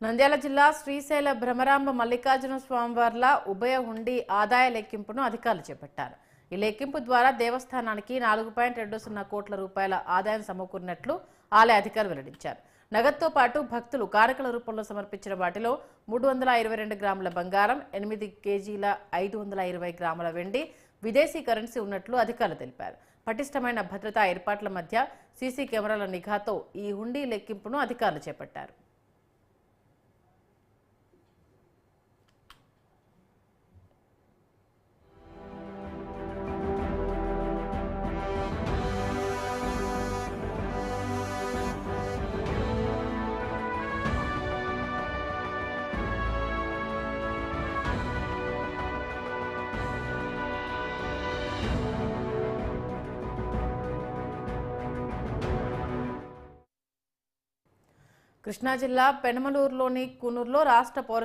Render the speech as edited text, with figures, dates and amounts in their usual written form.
నంద్యాల జిల్లా శ్రీశైల భ్రమరాంబ మల్లికార్జున స్వామివార్ల ఉభయ హుండీ ఆదాయ లెక్కింపును అధికారులు చేపట్టారు. ఈ లెక్కింపు ద్వారా దేవస్థానానికి 4.20 కోట్ల రూపాయల ఆదాయం సమకూరినట్లు ఆలయ అధికారులు వెల్లడించారు. నగదుతో పాటు భక్తులు కారకల రూపంలో సమర్పించిన వాటిలో 322 గ్రాముల బంగారం, 8 కేజీల 520 గ్రాముల వెండి, విదేశీ కరెన్సీ ఉన్నట్లు అధికారులు తెలిపారు. పటిష్టమైన భద్రతా ఏర్పాట్ల మధ్య సీసీ కెమెరాల నిఘాతో ఈ హుండీ లెక్కింపును అధికారులు చేపట్టారు. కృష్ణా జిల్లా పెనమలూరులోని కూనూరులో రాష్ట్ర పౌర